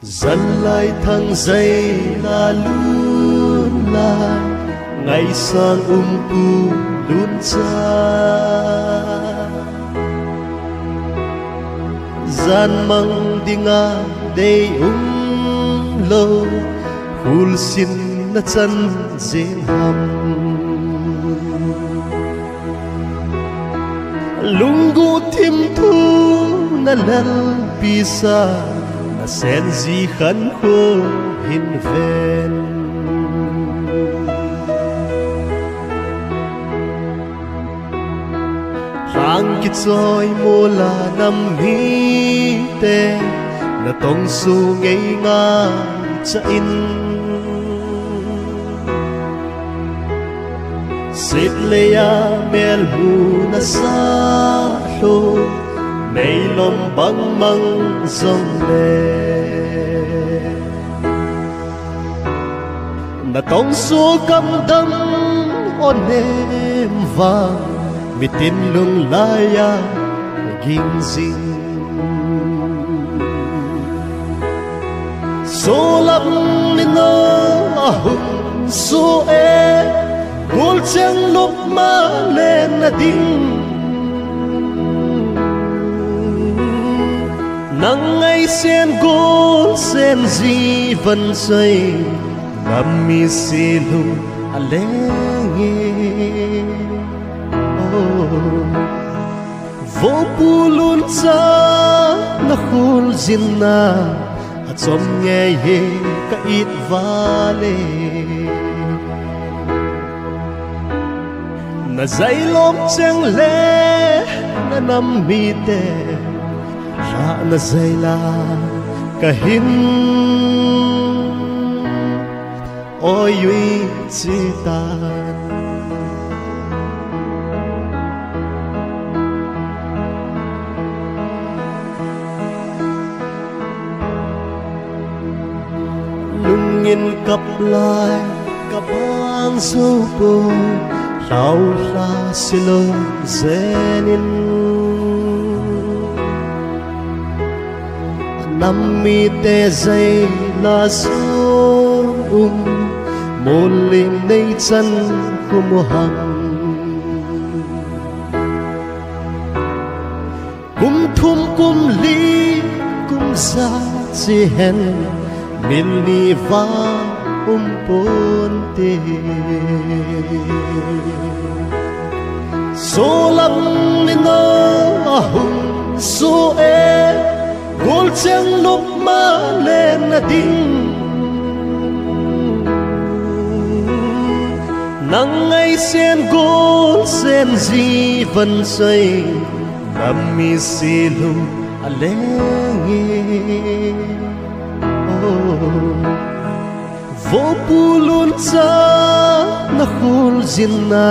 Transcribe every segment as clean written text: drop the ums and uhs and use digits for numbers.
Dân lại thăng dây là luôn là ngày sang pu luôn cha gian mang đi nga đây lâu hul xin na chân dên hầm lungu thim thu na lal pisa na sen gì khăn khô hin ven rang kít soi mô là năm hi te na tông su ngây nga cha in xếp leya mel hu na sa lo mây lom băng măng dòng lệ na tông su cầm đâm ôn em vàng mi tin lung laya ging zing so lắm nên nó hùng so e gol chang lúc mà lên na ding nắng ngày sen gol sen gì vẫn say ngắm mi si lung alenge vô pulun sa na khul zinna at som nghe ye ka it vale na zai lom chang le na nam mi te ra na zai la ka hin oi yui chi tan in cặp lại cặp ang sâu bồ lao la silo zenin nam mi te dây la số một linh nay chân không hằng kum thum kum li kum sa si hen min ni va ponte so lam ni no ahum so e gol chang lúc ma lên na ding nắng ngày sen gol sen gì vẫn say nam mi si lu alenge vô pulun sa na khul zinna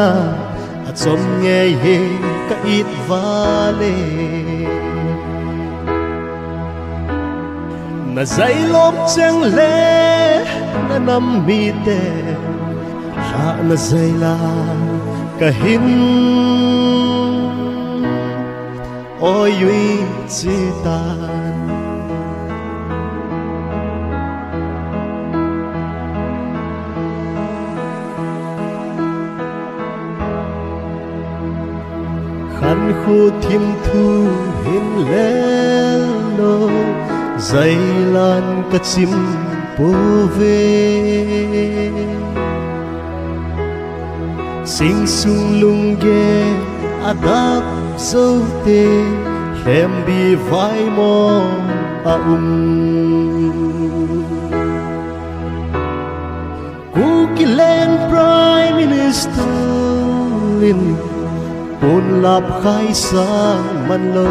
at som nghe ye ka it vale na zai lom chang le na nam mi te ra na zai la ka hin oi yui chi tan khăn khô thim thu hin lelo dây lan cất chim bố về sing sung lung ghê adap sâu tê khem bi vai mo Ku kilen Prime Minister in Pun lap khai sang man lo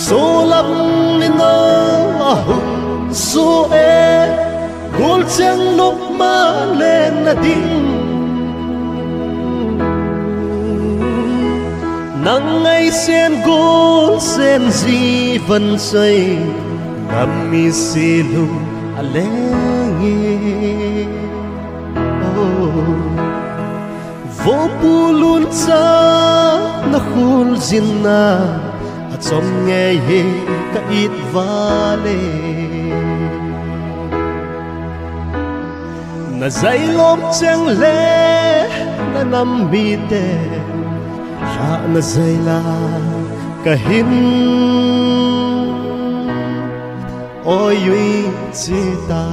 so lam ni no ahum so e gol chang lúc ma lên na ding nắng ngày sen gol sen gì vẫn say nam mi si lu alenge vô pulun sa na khul zinna Som nghe ye ka it vale na zai lom chang le na nam mi te ra na zai la ka hin oi yui chi ta